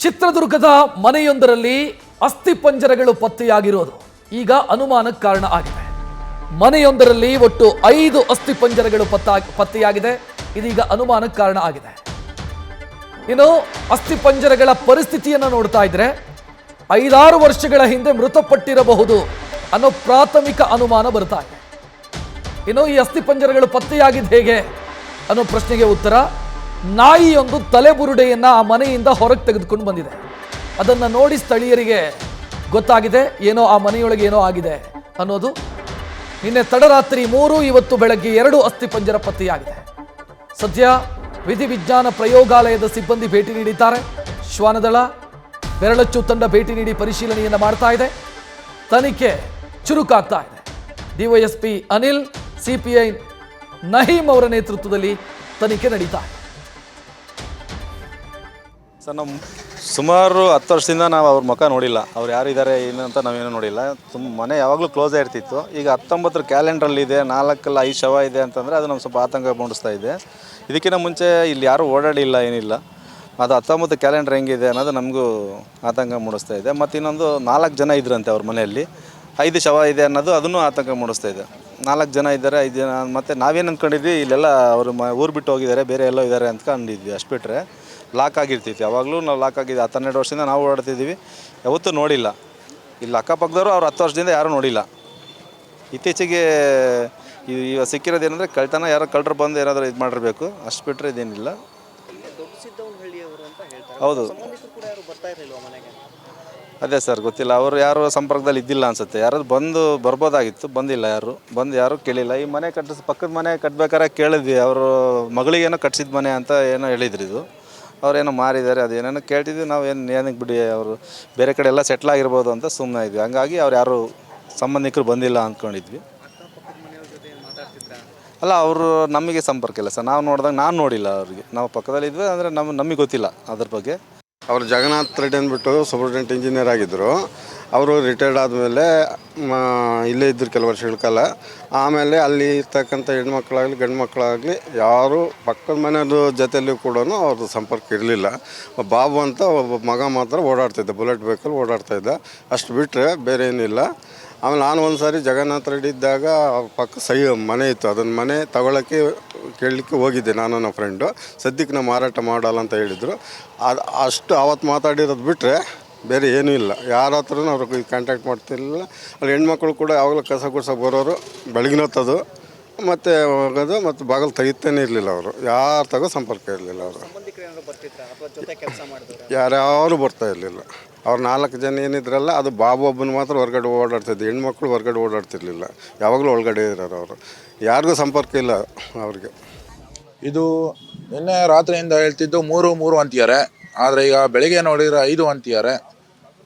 ಚಿತ್ರದುರ್ಗದ ಮನೆಯೊಂದರಲ್ಲಿ ಅಸ್ಥಿಪಂಜರಗಳು ಪತ್ತೆಯಾಗಿರೋದು ಈಗ ಅನುಮಾನಕ್ಕೆ ಕಾರಣ ಆಗಿದೆ. ಮನೆಯೊಂದರಲ್ಲಿ ಒಟ್ಟು 5 ಅಸ್ಥಿಪಂಜರಗಳು ಪತ್ತೆಯಾಗಿದೆ. ಇದೀಗ ಅನುಮಾನಕ್ಕೆ ಕಾರಣ ಆಗಿದೆ. ಇನ್ನು ಅಸ್ಥಿಪಂಜರಗಳ ಪರಿಸ್ಥಿತಿಯನ್ನು ನೋಡ್ತಾ ಇದ್ರೆ 5-6 ವರ್ಷಗಳ ಹಿಂದೆ ಮೃತಪಟ್ಟಿರಬಹುದು ಅನ್ನೋ ಪ್ರಾಥಮಿಕ ಅನುಮಾನ ಬರ್ತಾ ಇದೆ. ಇನ್ನು ಈ ಅಸ್ಥಿಪಂಜರಗಳು ಪತ್ತೆಯಾಗಿದ್ದು ಹೇಗೆ ಅನ್ನೋ ಪ್ರಶ್ನೆಗೆ ಉತ್ತರ, ನಾಯಿಯೊಂದು ತಲೆಬುರುಡೆಯನ್ನ ಆ ಮನೆಯಿಂದ ಹೊರಗೆ ತೆಗೆದುಕೊಂಡು ಬಂದಿದೆ. ಅದನ್ನ ನೋಡಿ ಸ್ಥಳೀಯರಿಗೆ ಗೊತ್ತಾಗಿದೆ ಏನೋ ಆ ಮನೆಯೊಳಗೆ ಏನೋ ಆಗಿದೆ ಅನ್ನೋದು. ನಿನ್ನೆ ತಡರಾತ್ರಿ 3, ಇವತ್ತು ಬೆಳಗ್ಗೆ 2 ಅಸ್ಥಿಪಂಜರ ಪತ್ತೆಯಾಗಿದೆ. ಸದ್ಯ ವಿಧಿವಿಜ್ಞಾನ ಪ್ರಯೋಗಾಲಯದ ಸಿಬ್ಬಂದಿ ಭೇಟಿ ನೀಡಿದ್ದಾರೆ. ಶ್ವಾನದಳ ಬೆರಳಚ್ಚು ತಂಡ ಭೇಟಿ ನೀಡಿ ಪರಿಶೀಲನೆಯನ್ನ ಮಾಡ್ತಾ ಇದೆ. ತನಿಖೆ ಚುರುಕಾಗ್ತಾ ಇದೆ. ಡಿವೈಎಸ್ಪಿ ಅನಿಲ್, ಸಿಪಿಐ ನಹೀಂ ಅವರ ನೇತೃತ್ವದಲ್ಲಿ ತನಿಖೆ ನಡೀತಾ ಇದೆ. ಸರ್, ನಾವು ಸುಮಾರು 10 ವರ್ಷದಿಂದ ನಾವು ಅವ್ರ ಮುಖ ನೋಡಿಲ್ಲ. ಅವ್ರು ಯಾರಿದ್ದಾರೆ ಏನು ಅಂತ ನಾವೇನು ನೋಡಿಲ್ಲ. ಮನೆ ಯಾವಾಗಲೂ ಕ್ಲೋಸೇ ಇರ್ತಿತ್ತು. ಈಗ 19 ಕ್ಯಾಲೆಂಡ್ರಲ್ಲಿದೆ, 4 5 ಶವ ಇದೆ ಅಂತಂದರೆ ಅದು ನಮ್ಗೆ ಸ್ವಲ್ಪ ಆತಂಕ ಮೂಡಿಸ್ತಾ ಇದೆ. ಇದಕ್ಕಿಂತ ಮುಂಚೆ ಇಲ್ಲಿ ಯಾರೂ ಓಡಾಡಿಲ್ಲ, ಏನಿಲ್ಲ. ಅದು 19 ಕ್ಯಾಲೆಂಡ್ರ್ ಹೆಂಗಿದೆ ಅನ್ನೋದು ನಮಗೂ ಆತಂಕ ಮೂಡಿಸ್ತಾ ಇದೆ. ಮತ್ತು ಇನ್ನೊಂದು 4 ಜನ ಇದ್ರಂತೆ ಅವ್ರ ಮನೆಯಲ್ಲಿ, 5 ಶವ ಇದೆ ಅನ್ನೋದು ಅದನ್ನು ಆತಂಕ ಮೂಡಿಸ್ತಾ ಇದೆ. 4 ಜನ ಇದ್ದಾರೆ, 5 ಜನ. ಮತ್ತು ನಾವೇನು ಅಂದ್ಕೊಂಡಿದ್ವಿ ಇಲ್ಲೆಲ್ಲ ಅವರು ಊರು ಬಿಟ್ಟು ಹೋಗಿದ್ದಾರೆ, ಬೇರೆ ಎಲ್ಲೋ ಇದ್ದಾರೆ ಅಂತ ಅಂದಿದ್ವಿ. ಅಷ್ಟು ಬಿಟ್ಟರೆ ಲಾಕ್ ಆಗಿರ್ತಿತ್ತು. ಯಾವಾಗಲೂ ನಾವು ಲಾಕ್ ಆಗಿದ್ವಿ. 12 ವರ್ಷದಿಂದ ನಾವು ಓಡಾಡ್ತಿದ್ದೀವಿ, ಯಾವತ್ತೂ ನೋಡಿಲ್ಲ. ಇಲ್ಲಿ ಅಕ್ಕಪಕ್ಕದವರು ಅವ್ರು 10 ವರ್ಷದಿಂದ ಯಾರೂ ನೋಡಿಲ್ಲ. ಇತ್ತೀಚೆಗೆ ಇವಾಗ ಸಿಕ್ಕಿರೋದೇನೆಂದರೆ ಕಳ್ತನ, ಯಾರೋ ಕಳ್ಳರು ಬಂದು ಏನಾದರೂ ಇದು ಮಾಡಿರಬೇಕು. ಅಷ್ಟು ಬಿಟ್ಟರೆ ಇದೇನಿಲ್ಲ. ಹೌದು, ಅದೇ ಸರ್, ಗೊತ್ತಿಲ್ಲ. ಅವರು ಯಾರು ಸಂಪರ್ಕದಲ್ಲಿ ಇದ್ದಿಲ್ಲ ಅನಿಸುತ್ತೆ. ಯಾರಾದ್ರು ಬರ್ಬೋದಾಗಿತ್ತು, ಬಂದಿಲ್ಲ. ಯಾರು ಕೇಳಿಲ್ಲ. ಈ ಮನೆ ಪಕ್ಕದ ಮನೆ ಕಟ್ಬೇಕಾರೆ ಕೇಳಿದ್ವಿ. ಅವರು ಮಗಳಿಗೇನೋ ಕಟ್ಸಿದ ಮನೆ ಅಂತ ಏನೋ ಹೇಳಿದ್ರು. ಇದು ಅವ್ರೇನೋ ಮಾರಿದ್ದಾರೆ, ಅದೇನೇನೋ ಕೇಳ್ತಿದ್ವಿ. ನಾವು ಏನಕ್ಕೆ ಬಿಡಿ, ಅವರು ಬೇರೆ ಕಡೆ ಎಲ್ಲ ಸೆಟ್ಲ್ ಆಗಿರ್ಬೋದು ಅಂತ ಸುಮ್ಮನೆ ಇದ್ವಿ. ಹಂಗಾಗಿ ಅವ್ರು ಯಾರು ಸಂಬಂಧಿಕರು ಬಂದಿಲ್ಲ ಅಂದ್ಕೊಂಡಿದ್ವಿ. ಅಲ್ಲ, ಅವರು ನಮಗೆ ಸಂಪರ್ಕ ಇಲ್ಲ ಸರ್. ನಾವು ನೋಡಿದಾಗ ನಾನು ನೋಡಿಲ್ಲ ಅವ್ರಿಗೆ. ನಾವು ಪಕ್ಕದಲ್ಲಿದ್ವಿ, ಅಂದರೆ ನಮಗೆ ಗೊತ್ತಿಲ್ಲ ಅದ್ರ ಬಗ್ಗೆ. ಅವರು ಜಗನ್ನಾಥ್ ರೆಡ್ಡಿ ಅಂದ್ಬಿಟ್ಟು ಸೂಪರ್ಡೆಂಟ್ ಇಂಜಿನಿಯರ್ ಆಗಿದ್ದರು. ಅವರು ರಿಟೈರ್ಡ್ ಆದಮೇಲೆ ಇಲ್ಲೇ ಇದ್ದರು ಕೆಲವು ವರ್ಷಗಳ ಕಾಲ. ಆಮೇಲೆ ಅಲ್ಲಿ ಇರ್ತಕ್ಕಂಥ ಹೆಣ್ಮಕ್ಳಾಗಲಿ ಗಂಡು ಮಕ್ಕಳಾಗಲಿ ಯಾರು ಪಕ್ಕದ ಮನೆಯವ್ರ ಜೊತೆಯಲ್ಲೂ ಕೂಡ ಅವ್ರದ್ದು ಸಂಪರ್ಕ ಇರಲಿಲ್ಲ. ಬಾಬು ಅಂತ ಒಬ್ಬ ಮಗ ಮಾತ್ರ ಓಡಾಡ್ತಿದ್ದ, ಬುಲೆಟ್ ವೆಹಿಕಲ್ ಓಡಾಡ್ತಾಯಿದ್ದ. ಅಷ್ಟು ಬಿಟ್ಟರೆ ಬೇರೆ ಏನಿಲ್ಲ. ಆಮೇಲೆ ನಾನು ಒಂದು ಸಾರಿ ಜಗನ್ನಾಥ್ ರೆಡ್ಡಿ ಇದ್ದಾಗ ಪಕ್ಕ ಮನೆ ಇತ್ತು. ಅದನ್ನು ಮನೆ ತಗೊಳ್ಳೋಕ್ಕೆ ಕೇಳಲಿಕ್ಕೆ ಹೋಗಿದ್ದೆ ನಾನು, ನನ್ನ ಫ್ರೆಂಡು. ಸದ್ಯಕ್ಕೆ ನಾವು ಮಾರಾಟ ಮಾಡಲ್ಲ ಅಂತ ಹೇಳಿದರು. ಅಷ್ಟು ಆವತ್ತು ಮಾತಾಡಿರೋದು ಬಿಟ್ಟರೆ ಬೇರೆ ಏನೂ ಇಲ್ಲ. ಯಾರ ಹತ್ರನೂ ಅವ್ರಿಗೆ ಕಾಂಟ್ಯಾಕ್ಟ್ ಮಾಡ್ತಿರಲಿಲ್ಲ. ಅಲ್ಲಿ ಹೆಣ್ಮಕ್ಳು ಕೂಡ ಯಾವಾಗಲೂ ಕಸ ಗುಡ್ಸೋಕೆ ಬರೋರು, ಬೆಳಗಿನ ಹೊತ್ತದು ಮತ್ತು ಹೋಗೋದು, ಮತ್ತು ಬಾಗಿಲು ತೆಗಿತಾನೆ ಇರಲಿಲ್ಲ. ಅವರು ಯಾರ ತಗೋ ಸಂಪರ್ಕ ಇರಲಿಲ್ಲ. ಅವರು ಯಾರ್ಯಾರು ಬರ್ತಾ ಇರಲಿಲ್ಲ. ಅವ್ರು 4 ಜನ ಏನಿದ್ರಲ್ಲ, ಅದು ಬಾಬು ಒಬ್ಬನ ಮಾತ್ರ ಹೊರಗಡೆ ಓಡಾಡ್ತಿದ್ದು. ಹೆಣ್ಮಕ್ಳು ಹೊರಗಡೆ ಓಡಾಡ್ತಿರ್ಲಿಲ್ಲ, ಯಾವಾಗಲೂ ಒಳಗಡೆ ಇರೋರು. ಅವರು ಯಾರಿಗೂ ಸಂಪರ್ಕ ಇಲ್ಲ ಅವ್ರಿಗೆ. ಇದು ನಿನ್ನೆ ರಾತ್ರಿಯಿಂದ ಹೇಳ್ತಿದ್ದು 3 ಅಂತಿದ್ದಾರೆ. ಆದರೆ ಈಗ ಬೆಳಿಗ್ಗೆ ನೋಡಿದರೆ 5 ಅಂತಿದ್ದಾರೆ.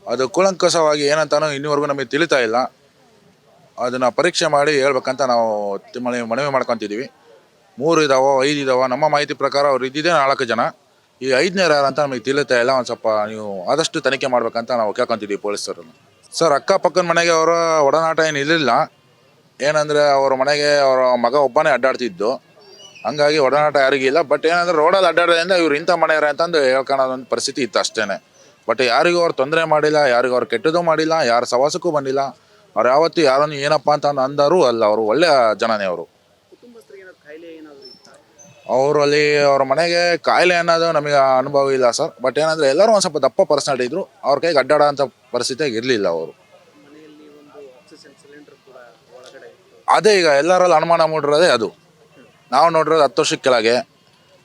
ಅದು ಕೂಲಂಕಷವಾಗಿ ಏನಂತಾನೋ ಇನ್ನೂವರೆಗೂ ನಮಗೆ ತಿಳಿತಾ ಇಲ್ಲ. ಅದನ್ನು ಪರೀಕ್ಷೆ ಮಾಡಿ ಹೇಳ್ಬೇಕಂತ ನಾವು ಮನವಿ ಮಾಡ್ಕೊತಿದ್ದೀವಿ. 3 ಇದಾವೋ 5 ಇದಾವೋ, ನಮ್ಮ ಮಾಹಿತಿ ಪ್ರಕಾರ ಅವ್ರು ಇದ್ದಿದ್ದೇ 4 ಜನ. ಈ 5ನೇ ಯಾರು ಅಂತ ನಮಗೆ ತಿಳಿತಾ ಇಲ್ಲ. ಒಂದು ಸ್ವಲ್ಪ ನೀವು ಆದಷ್ಟು ತನಿಖೆ ಮಾಡ್ಬೇಕಂತ ನಾವು ಕೇಳ್ಕೊತಿದ್ದೀವಿ ಪೊಲೀಸರನ್ನು. ಸರ್, ಅಕ್ಕಪಕ್ಕದ ಮನೆಗೆ ಅವರ ಒಡನಾಟ ಏನು ಇರಲಿಲ್ಲ. ಏನಂದರೆ ಅವ್ರ ಮನೆಗೆ ಅವರ ಮಗ ಒಬ್ಬನೇ ಅಡ್ಡಾಡ್ತಿದ್ದು, ಹಂಗಾಗಿ ಒಡನಾಟ ಯಾರಿಗಿಲ್ಲ. ಬಟ್ ಏನಂದರೆ ರೋಡಲ್ಲಿ ಅಡ್ಡಾಡೋದ್ರಿಂದ ಇವ್ರು ಇಂಥ ಮನೆಯವ್ರೆ ಅಂತಂದು ಹೇಳ್ಕೊಳ್ಳೋದೊಂದು ಪರಿಸ್ಥಿತಿ ಇತ್ತು ಅಷ್ಟೇ. ಬಟ್ ಯಾರಿಗೂ ಅವ್ರು ತೊಂದರೆ ಮಾಡಿಲ್ಲ, ಯಾರಿಗೂ ಅವ್ರು ಕೆಟ್ಟದ್ದು ಮಾಡಿಲ್ಲ, ಯಾರ ಸವಾಸಕ್ಕೂ ಬಂದಿಲ್ಲ. ಅವ್ರು ಯಾವತ್ತೂ ಯಾರನ್ನು ಏನಪ್ಪ ಅಂತ ಅಂದರೂ ಅಲ್ಲ. ಅವರು ಒಳ್ಳೆಯ ಜನನೇ. ಅವರು ಅವರಲ್ಲಿ ಅವ್ರ ಮನೆಗೆ ಕಾಯಿಲೆ ಅನ್ನೋದು ನಮಗೆ ಅನುಭವ ಇಲ್ಲ ಸರ್. ಬಟ್ ಏನಂದರೆ ಎಲ್ಲರೂ ಒಂದು ಸ್ವಲ್ಪ ದಪ್ಪ ಪರ್ಸನಾಲಿಟಿ ಇದ್ದರು. ಅವ್ರ ಕೈಗೆ ಅಡ್ಡಾಡೋ ಅಂಥ ಪರಿಸ್ಥಿತಿಯಾಗಿ ಇರಲಿಲ್ಲ ಅವರು. ಅದೇ ಈಗ ಎಲ್ಲರಲ್ಲಿ ಅನುಮಾನ ಮೂಡಿರೋದೇ ಅದು. ನಾವು ನೋಡಿರೋದು 10 ವರ್ಷದ ಕೆಳಗೆ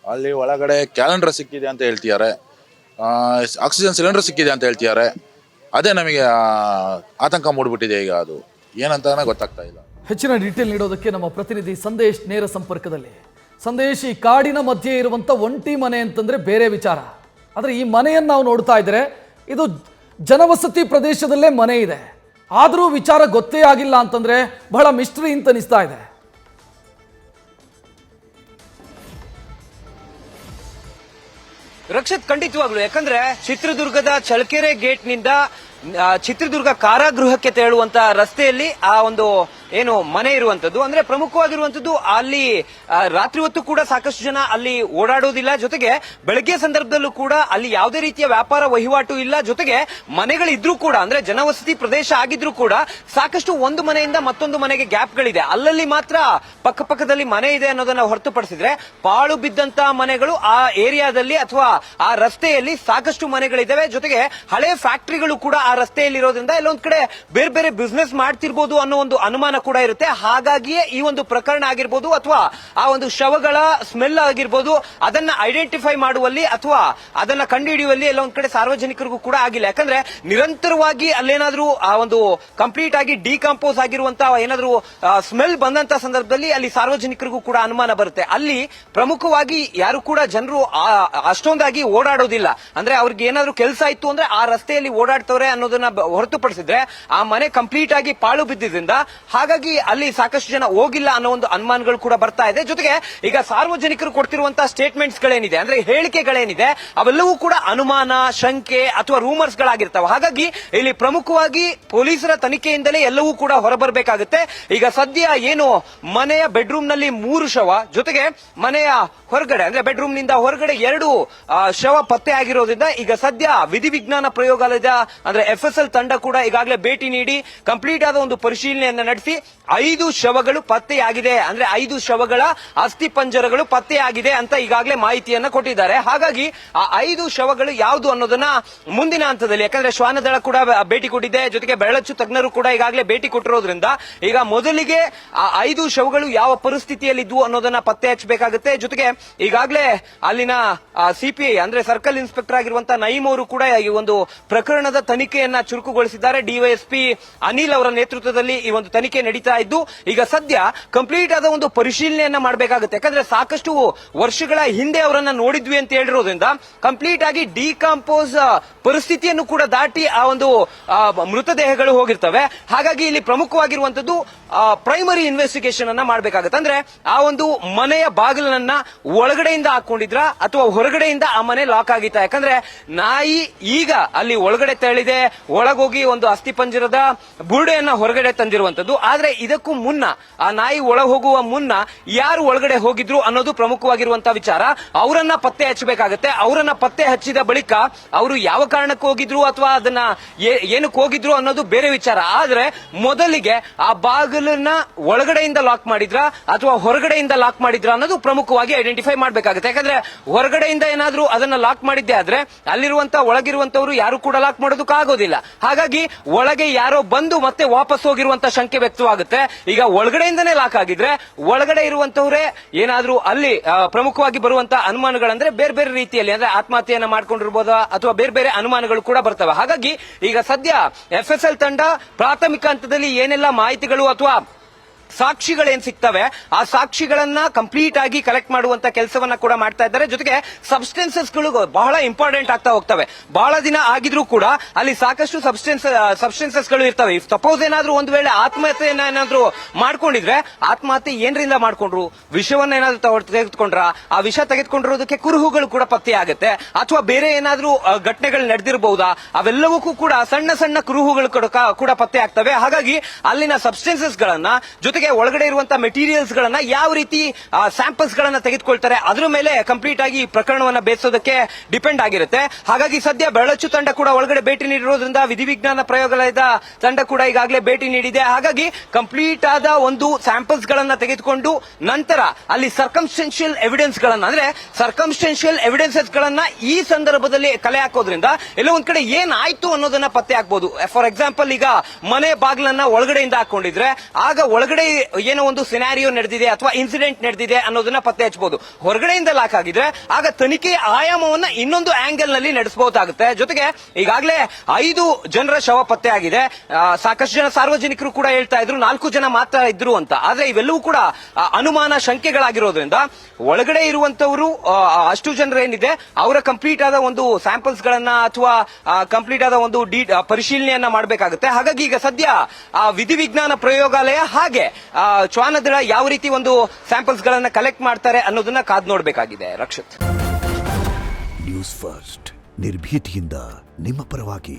ಅಲ್ಲಿ ಒಳಗಡೆ ಕ್ಯಾಲೆಂಡರ್ ಸಿಕ್ಕಿದೆ ಅಂತ ಹೇಳ್ತಿದ್ದಾರೆ, ಆಕ್ಸಿಜನ್ ಸಿಲಿಂಡರ್ ಸಿಕ್ಕಿದೆ ಅಂತ ಹೇಳ್ತಿದ್ದಾರೆ. ಅದೇ ನಮಗೆ ಆತಂಕ ಮೂಡಿಬಿಟ್ಟಿದೆ. ಈಗ ಅದು ಏನಂತ ಗೊತ್ತಾಗ್ತಾ ಇಲ್ಲ. ಹೆಚ್ಚಿನ ಡೀಟೇಲ್ ನೀಡೋದಕ್ಕೆ ನಮ್ಮ ಪ್ರತಿನಿಧಿ ಸಂದೇಶ್ ನೇರ ಸಂಪರ್ಕದಲ್ಲಿ. ಸಂದೇಶ್, ಈ ಕಾಡಿನ ಮಧ್ಯೆ ಇರುವಂಥ ಒಂಟಿ ಮನೆ ಅಂತಂದ್ರೆ ಬೇರೆ ವಿಚಾರ. ಆದರೆ ಈ ಮನೆಯನ್ನು ನಾವು ನೋಡ್ತಾ ಇದ್ರೆ ಇದು ಜನವಸತಿ ಪ್ರದೇಶದಲ್ಲೇ ಮನೆ ಇದೆ. ಆದರೂ ವಿಚಾರ ಗೊತ್ತೇ ಆಗಿಲ್ಲ ಅಂತಂದ್ರೆ ಬಹಳ ಮಿಸ್ಟ್ರಿ ಅಂತ ಅನಿಸ್ತಾ ಇದೆ. ರಕ್ಷತ್, ಖಂಡಿತವಾಗ್ಲು. ಯಾಕಂದ್ರೆ ಚಿತ್ರದುರ್ಗದ ಚಳ್ಳಕೆರೆ ಗೇಟ್ ನಿಂದ ಚಿತ್ರದುರ್ಗ ಕಾರಾಗೃಹಕ್ಕೆ ತೆರಳುವಂತ ರಸ್ತೆಯಲ್ಲಿ ಆ ಒಂದು ಏನು ಮನೆ ಇರುವಂತದ್ದು. ಅಂದ್ರೆ ಪ್ರಮುಖವಾಗಿರುವಂತದ್ದು ಅಲ್ಲಿ ರಾತ್ರಿ ಹೊತ್ತು ಕೂಡ ಸಾಕಷ್ಟು ಜನ ಅಲ್ಲಿ ಓಡಾಡೋದಿಲ್ಲ, ಜೊತೆಗೆ ಬೆಳಗ್ಗೆ ಸಂದರ್ಭದಲ್ಲೂ ಕೂಡ ಅಲ್ಲಿ ಯಾವುದೇ ರೀತಿಯ ವ್ಯಾಪಾರ ವಹಿವಾಟು ಇಲ್ಲ, ಜೊತೆಗೆ ಮನೆಗಳಿದ್ರೂ ಕೂಡ ಅಂದ್ರೆ ಜನವಸತಿ ಪ್ರದೇಶ ಆಗಿದ್ರೂ ಕೂಡ ಸಾಕಷ್ಟು ಒಂದು ಮನೆಯಿಂದ ಮತ್ತೊಂದು ಮನೆಗೆ ಗ್ಯಾಪ್ಗಳಿದೆ. ಅಲ್ಲಲ್ಲಿ ಮಾತ್ರ ಪಕ್ಕಪಕ್ಕದಲ್ಲಿ ಮನೆ ಇದೆ ಅನ್ನೋದನ್ನ ಹೊರತುಪಡಿಸಿದ್ರೆ ಪಾಳು ಬಿದ್ದಂತಹ ಮನೆಗಳು ಆ ಏರಿಯಾದಲ್ಲಿ ಅಥವಾ ಆ ರಸ್ತೆಯಲ್ಲಿ ಸಾಕಷ್ಟು ಮನೆಗಳಿದ್ದಾವೆ. ಜೊತೆಗೆ ಹಳೆ ಫ್ಯಾಕ್ಟರಿಗಳು ಕೂಡ ಆ ರಸ್ತೆಯಲ್ಲಿ ಇರೋದ್ರಿಂದ ಎಲ್ಲೊಂದ್ ಕಡೆ ಬೇರೆ ಬೇರೆ ಬಿಸ್ನೆಸ್ ಮಾಡ್ತಿರ್ಬೋದು ಅನ್ನೋ ಒಂದು ಅನುಮಾನ ಕೂಡ ಇರುತ್ತೆ. ಹಾಗಾಗಿಯೇ ಈ ಒಂದು ಪ್ರಕರಣ ಆಗಿರ್ಬೋದು ಅಥವಾ ಆ ಒಂದು ಶವಗಳ ಸ್ಮೆಲ್ ಆಗಿರ್ಬೋದು ಅದನ್ನ ಐಡೆಂಟಿಫೈ ಮಾಡುವಲ್ಲಿ ಅಥವಾ ಅದನ್ನ ಕಂಡುಹಿಡಿಯುವಲ್ಲಿ ಎಲ್ಲೊಂದ್ ಕಡೆ ಸಾರ್ವಜನಿಕರಿಗೂ ಕೂಡ ಆಗಿಲ್ಲ. ಯಾಕಂದ್ರೆ ನಿರಂತರವಾಗಿ ಅಲ್ಲೇನಾದ್ರೂ ಆ ಒಂದು ಕಂಪ್ಲೀಟ್ ಆಗಿ ಡಿಕಂಪೋಸ್ ಆಗಿರುವಂತಹ ಏನಾದ್ರೂ ಸ್ಮೆಲ್ ಬಂದಂತ ಸಂದರ್ಭದಲ್ಲಿ ಅಲ್ಲಿ ಸಾರ್ವಜನಿಕರಿಗೂ ಕೂಡ ಅನುಮಾನ ಬರುತ್ತೆ. ಅಲ್ಲಿ ಪ್ರಮುಖವಾಗಿ ಯಾರು ಕೂಡ ಜನರು ಅಷ್ಟೊಂದಾಗಿ ಓಡಾಡೋದಿಲ್ಲ. ಅಂದ್ರೆ ಅವ್ರಿಗೆ ಏನಾದ್ರೂ ಕೆಲಸ ಇತ್ತು ಅಂದ್ರೆ ಆ ರಸ್ತೆಯಲ್ಲಿ ಓಡಾಡ್ತವ್ರೆ ಅನ್ನೋದನ್ನ ಹೊರತುಪಡಿಸಿದ್ರೆ ಆ ಮನೆ ಕಂಪ್ಲೀಟ್ ಆಗಿ ಪಾಳು ಬಿದ್ದಿದ್ರಿಂದ ಹಾಗಾಗಿ ಅಲ್ಲಿ ಸಾಕಷ್ಟು ಜನ ಹೋಗಿಲ್ಲ ಅನ್ನೋ ಒಂದು ಅನುಮಾನಗಳು ಕೂಡ ಬರ್ತಾ ಇದೆ. ಜೊತೆಗೆ ಈಗ ಸಾರ್ವಜನಿಕರು ಕೊಡ್ತಿರುವಂತಹ ಸ್ಟೇಟ್ಮೆಂಟ್ಸ್ ಗಳೇನಿದೆ ಅಂದ್ರೆ ಹೇಳಿಕೆಗಳೇನಿದೆ ಅವೆಲ್ಲವೂ ಕೂಡ ಅನುಮಾನ, ಶಂಕೆ ಅಥವಾ ರೂಮರ್ಸ್ ಗಳಾಗಿರ್ತಾವೆ. ಹಾಗಾಗಿ ಇಲ್ಲಿ ಪ್ರಮುಖವಾಗಿ ಪೊಲೀಸರ ತನಿಖೆಯಿಂದಲೇ ಎಲ್ಲವೂ ಕೂಡ ಹೊರಬರಬೇಕಾಗುತ್ತೆ. ಈಗ ಸದ್ಯ ಏನು ಮನೆಯ ಬೆಡ್ರೂಮ್ ನಲ್ಲಿ 3 ಶವ, ಜೊತೆಗೆ ಮನೆಯ ಹೊರಗಡೆ ಅಂದ್ರೆ ಬೆಡ್ರೂಮ್ ನಿಂದ ಹೊರಗಡೆ 2 ಶವ ಪತ್ತೆ ಆಗಿರೋದ್ರಿಂದ ಈಗ ಸದ್ಯ ವಿಧಿವಿಜ್ಞಾನ ಪ್ರಯೋಗಾಲಯದ ಅಂದ್ರೆ FSL ತಂಡ ಕೂಡ ಈಗಾಗಲೇ ಭೇಟಿ ನೀಡಿ ಕಂಪ್ಲೀಟ್ ಆದ ಒಂದು ಪರಿಶೀಲನೆಯನ್ನ ನಡೆಸಿ 5 ಶವಗಳು ಪತ್ತೆಯಾಗಿದೆ. ಅಂದ್ರೆ 5 ಶವಗಳ ಅಸ್ಥಿ ಪಂಜರಗಳು ಪತ್ತೆಯಾಗಿದೆ ಅಂತ ಈಗಾಗಲೇ ಮಾಹಿತಿಯನ್ನ ಕೊಟ್ಟಿದ್ದಾರೆ. ಹಾಗಾಗಿ ಆ 5 ಶವಗಳು ಯಾವುದು ಅನ್ನೋದನ್ನ ಮುಂದಿನ ಹಂತದಲ್ಲಿ, ಯಾಕಂದ್ರೆ ಶ್ವಾನದಳ ಕೂಡ ಭೇಟಿ ಕೊಟ್ಟಿದೆ, ಜೊತೆಗೆ ಬೆರಳಚ್ಚು ತಜ್ಞರು ಕೂಡ ಈಗಾಗಲೇ ಭೇಟಿ ಕೊಟ್ಟಿರೋದ್ರಿಂದ ಈಗ ಮೊದಲಿಗೆ ಆ 5 ಶವಗಳು ಯಾವ ಪರಿಸ್ಥಿತಿಯಲ್ಲಿದ್ವು ಅನ್ನೋದನ್ನ ಪತ್ತೆ ಹಚ್ಚಬೇಕಾಗುತ್ತೆ. ಜೊತೆಗೆ ಈಗಾಗಲೇ ಅಲ್ಲಿನ CPI ಅಂದ್ರೆ ಸರ್ಕಲ್ ಇನ್ಸ್ಪೆಕ್ಟರ್ ಆಗಿರುವಂತಹ ನಯೀಮ್ ಅವರು ಕೂಡ ಈ ಒಂದು ಪ್ರಕರಣದ ತನಿಖೆಯನ್ನ ಚುರುಕುಗೊಳಿಸಿದ್ದಾರೆ. DYSP ಅನಿಲ್ ಅವರ ನೇತೃತ್ವದಲ್ಲಿ ಈ ಒಂದು ತನಿಖೆ ನಡೀತಾ ಇದ್ದು ಈಗ ಸದ್ಯ ಕಂಪ್ಲೀಟ್ ಆದ ಒಂದು ಪರಿಶೀಲನೆಯನ್ನ ಮಾಡಬೇಕಾಗುತ್ತೆ. ಯಾಕಂದ್ರೆ ಸಾಕಷ್ಟು ವರ್ಷಗಳ ಹಿಂದೆ ಅವರನ್ನ ನೋಡಿದ್ವಿ ಅಂತ ಹೇಳಿರೋದ್ರಿಂದ ಕಂಪ್ಲೀಟ್ ಆಗಿ ಡಿಕಂಪೋಸ್ ಪರಿಸ್ಥಿತಿಯನ್ನು ಕೂಡ ದಾಟಿ ಆ ಒಂದು ಮೃತದೇಹಗಳು ಹೋಗಿರ್ತವೆ. ಹಾಗಾಗಿ ಇಲ್ಲಿ ಪ್ರಮುಖವಾಗಿರುವಂತದ್ದು ಪ್ರೈಮರಿ ಇನ್ವೆಸ್ಟಿಗೇಷನ್ ಅನ್ನ ಮಾಡಬೇಕಾಗುತ್ತೆ. ಅಂದ್ರೆ ಆ ಒಂದು ಮನೆಯ ಬಾಗಿಲನ್ನ ಒಳಗಡೆಯಿಂದ ಹಾಕೊಂಡಿದ್ರ ಅಥವಾ ಹೊರಗಡೆಯಿಂದ ಆ ಮನೆ ಲಾಕ್ ಆಗಿತ್ತ. ಯಾಕಂದ್ರೆ ನಾಯಿ ಈಗ ಅಲ್ಲಿ ಒಳಗಡೆ ತೆರಳಿದೆ, ಒಳಗೋಗಿ ಒಂದು ಅಸ್ಥಿಪಂಜರದ ಬುರುಡೆಯನ್ನ ಹೊರಗಡೆ ತಂದಿರುವಂತದ್ದು. ಆದ್ರೆ ಇದಕ್ಕೂ ಮುನ್ನ ಆ ನಾಯಿ ಒಳ ಹೋಗುವ ಮುನ್ನ ಯಾರು ಒಳಗಡೆ ಹೋಗಿದ್ರು ಅನ್ನೋದು ಪ್ರಮುಖವಾಗಿರುವಂತಹ ವಿಚಾರ. ಅವರನ್ನ ಪತ್ತೆ ಹಚ್ಚಬೇಕಾಗತ್ತೆ. ಅವರನ್ನ ಪತ್ತೆ ಹಚ್ಚಿದ ಬಳಿಕ ಅವರು ಯಾವ ಕಾರಣಕ್ಕೆ ಹೋಗಿದ್ರು ಅಥವಾ ಅದನ್ನ ಏನಕ್ಕೆ ಹೋಗಿದ್ರು ಅನ್ನೋದು ಬೇರೆ ವಿಚಾರ. ಆದ್ರೆ ಮೊದಲಿಗೆ ಆ ಬಾಗಿಲನ್ನ ಒಳಗಡೆಯಿಂದ ಲಾಕ್ ಮಾಡಿದ್ರ ಅಥವಾ ಹೊರಗಡೆಯಿಂದ ಲಾಕ್ ಮಾಡಿದ್ರ ಅನ್ನೋದು ಪ್ರಮುಖವಾಗಿ ಐಡೆಂಟಿಫೈ ಮಾಡಬೇಕಾಗುತ್ತೆ. ಯಾಕಂದ್ರೆ ಹೊರಗಡೆಯಿಂದ ಏನಾದ್ರೂ ಅದನ್ನ ಲಾಕ್ ಮಾಡಿದ್ದೆ ಆದ್ರೆ ಅಲ್ಲಿರುವಂತ ಒಳಗಿರುವಂತವರು ಯಾರು ಕೂಡ ಲಾಕ್ ಮಾಡೋದಕ್ಕಾಗೋದಿಲ್ಲ. ಹಾಗಾಗಿ ಒಳಗೆ ಯಾರೋ ಬಂದು ಮತ್ತೆ ವಾಪಸ್ ಹೋಗಿರುವಂತ ಶಂಕೆ ವ್ಯಕ್ತವಾಗುತ್ತೆ. ಈಗ ಒಳಗಡೆಯಿಂದನೇ ಲಾಕ್ ಆಗಿದ್ರೆ ಒಳಗಡೆ ಇರುವಂತವರೇ ಏನಾದ್ರೂ ಅಲ್ಲಿ ಪ್ರಮುಖವಾಗಿ ಬರುವಂತ ಅನುಮಾನಗಳಂದ್ರೆ ಬೇರೆ ಬೇರೆ ರೀತಿಯಲ್ಲಿ ಅಂದ್ರೆ ಆತ್ಮಹತ್ಯೆಯನ್ನ ಮಾಡ್ಕೊಂಡಿರ್ಬೋದಾ ಅಥವಾ ಬೇರೆ ಬೇರೆ ಅನುಮಾನಗಳು ಕೂಡ ಬರ್ತವೆ. ಹಾಗಾಗಿ ಈಗ ಸದ್ಯ FSL ತಂಡ ಪ್ರಾಥಮಿಕ ಹಂತದಲ್ಲಿ ಏನೆಲ್ಲ ಮಾಹಿತಿಗಳು ಅಥವಾ ಸಾಕ್ಷಿಗಳೇನ್ ಸಿಗ್ತವೆ ಆ ಸಾಕ್ಷಿಗಳನ್ನ ಕಂಪ್ಲೀಟ್ ಆಗಿ ಕಲೆಕ್ಟ್ ಮಾಡುವಂತ ಕೆಲಸವನ್ನ ಕೂಡ ಮಾಡ್ತಾ ಇದ್ದಾರೆ. ಜೊತೆಗೆ ಸಬ್ಸ್ಟೆನ್ಸಸ್ ಗಳು ಬಹಳ ಇಂಪಾರ್ಟೆಂಟ್ ಆಗ್ತಾ ಹೋಗ್ತವೆ. ಬಹಳ ದಿನ ಆಗಿದ್ರೂ ಕೂಡ ಅಲ್ಲಿ ಸಾಕಷ್ಟು ಸಬ್ಸ್ಟೆನ್ಸಸ್ ಗಳು ಇರ್ತವೆ. ಸಪೋಸ್ ಏನಾದ್ರೂ ಒಂದು ವೇಳೆ ಆತ್ಮಹತ್ಯೆಯನ್ನ ಏನಾದ್ರೂ ಮಾಡ್ಕೊಂಡಿದ್ರೆ ಆತ್ಮಹತ್ಯೆ ಏನ್ರಿಂದ ಮಾಡ್ಕೊಂಡ್ರು, ವಿಷವನ್ನ ಏನಾದ್ರೂ ತೆಗೆದುಕೊಂಡ್ರ, ಆ ವಿಷ ತೆಗೆದುಕೊಂಡಿರೋದಕ್ಕೆ ಕುರುಹುಗಳು ಕೂಡ ಪತ್ತೆ ಆಗುತ್ತೆ ಅಥವಾ ಬೇರೆ ಏನಾದ್ರೂ ಘಟನೆಗಳು ನಡೆದಿರಬಹುದಾ, ಅವೆಲ್ಲವಕ್ಕೂ ಕೂಡ ಸಣ್ಣ ಸಣ್ಣ ಕುರುಹುಗಳು ಕೂಡ ಪತ್ತೆ ಆಗ್ತವೆ. ಹಾಗಾಗಿ ಅಲ್ಲಿನ ಸಬ್ಸ್ಟೆನ್ಸಸ್ ಗಳನ್ನ ಜೊತೆಗೆ ಒಳಗಡೆ ಇರುವಂತಹ ಮೆಟೀರಿಯಲ್ಸ್ ಗಳನ್ನ ಯಾವ ರೀತಿ ಸ್ಯಾಂಪಲ್ಸ್ ಗಳನ್ನ ತೆಗೆದುಕೊಳ್ತಾರೆ ಅದ್ರ ಮೇಲೆ ಕಂಪ್ಲೀಟ್ ಆಗಿ ಪ್ರಕರಣವನ್ನ ಬೇಯಿಸೋದಕ್ಕೆ ಡಿಪೆಂಡ್ ಆಗಿರುತ್ತೆ. ಹಾಗಾಗಿ ಸದ್ಯ ಬೆರಳಚ್ಚು ತಂಡ ಕೂಡ ಒಳಗಡೆ ಭೇಟಿ ನೀಡಿರೋದ್ರಿಂದ ವಿಧಿವಿಜ್ಞಾನ ಪ್ರಯೋಗಾಲಯದ ತಂಡ ಕೂಡ ಈಗಾಗಲೇ ಭೇಟಿ ನೀಡಿದೆ. ಹಾಗಾಗಿ ಕಂಪ್ಲೀಟ್ ಆದ ಒಂದು ಸ್ಯಾಂಪಲ್ಸ್ ಗಳನ್ನ ತೆಗೆದುಕೊಂಡು ನಂತರ ಅಲ್ಲಿ ಸರ್ಕಮ್ಸ್ಟೆನ್ಷಿಯಲ್ ಎವಿಡೆನ್ಸ್ ಗಳನ್ನ ಅಂದ್ರೆ ಸರ್ಕಮ್ಸ್ಟೆನ್ಷಿಯಲ್ ಎವಿಡೆನ್ಸಸ್ ಗಳನ್ನ ಈ ಸಂದರ್ಭದಲ್ಲಿ ಕಲೆ ಹಾಕೋದ್ರಿಂದ ಎಲ್ಲೋ ಒಂದ್ ಕಡೆ ಏನಾಯ್ತು ಅನ್ನೋದನ್ನ ಪತ್ತೆ ಹಾಕಬಹುದು. ಫಾರ್ ಎಕ್ಸಾಂಪಲ್ ಈಗ ಮನೆ ಬಾಗಿಲನ್ನ ಒಳಗಡೆಯಿಂದ ಹಾಕೊಂಡಿದ್ರೆ ಆಗ ಒಳಗಡೆ ಏನೋ ಒಂದು ಸಿನಾರಿಯೋ ನಡೆದಿದೆ ಅಥವಾ ಇನ್ಸಿಡೆಂಟ್ ನಡೆದಿದೆ ಅನ್ನೋದನ್ನ ಪತ್ತೆ ಹಚ್ಚಬಹುದು. ಹೊರಗಡೆಯಿಂದ ಲಾಕ್ ಆಗಿದ್ರೆ ಆಗ ತನಿಖೆ ಆಯಾಮವನ್ನ ಇನ್ನೊಂದು ಆಂಗಲ್ ನಲ್ಲಿ ನಡೆಸಬಹುದಾಗುತ್ತೆ. ಜೊತೆಗೆ ಈಗಾಗಲೇ 5 ಜನರ ಶವ ಪತ್ತೆ ಆಗಿದೆ. ಸಾಕಷ್ಟು ಜನ ಸಾರ್ವಜನಿಕರು ಕೂಡ ಹೇಳ್ತಾ ಇದ್ರು 4 ಜನ ಮಾತ್ರ ಇದ್ರು ಅಂತ. ಆದ್ರೆ ಇವೆಲ್ಲವೂ ಕೂಡ ಅನುಮಾನ, ಶಂಕೆಗಳಾಗಿರೋದ್ರಿಂದ ಒಳಗಡೆ ಇರುವಂತವರು ಅಷ್ಟು ಜನರು ಏನಿದೆ ಅವರ ಕಂಪ್ಲೀಟ್ ಆದ ಒಂದು ಸ್ಯಾಂಪಲ್ಸ್ ಗಳನ್ನ ಅಥವಾ ಕಂಪ್ಲೀಟ್ ಆದ ಒಂದು ಪರಿಶೀಲನೆಯನ್ನ ಮಾಡಬೇಕಾಗುತ್ತೆ. ಹಾಗಾಗಿ ಈಗ ಸದ್ಯ ವಿಧಿವಿಜ್ಞಾನ ಪ್ರಯೋಗಾಲಯ ಹಾಗೆ ಶ್ವಾನದಳ ಯಾವ ರೀತಿ ಒಂದು ಸ್ಯಾಂಪಲ್ಸ್ ಗಳನ್ನ ಕಲೆಕ್ಟ್ ಮಾಡ್ತಾರೆ ಅನ್ನೋದನ್ನ ಕಾದ್ ನೋಡಬೇಕಾಗಿದೆ. ರಕ್ಷಿತ್, ನ್ಯೂಸ್ ಫಸ್ಟ್ ನಿರ್ಭೀತಿಯಿಂದ ನಿಮ್ಮ ಪರವಾಗಿ.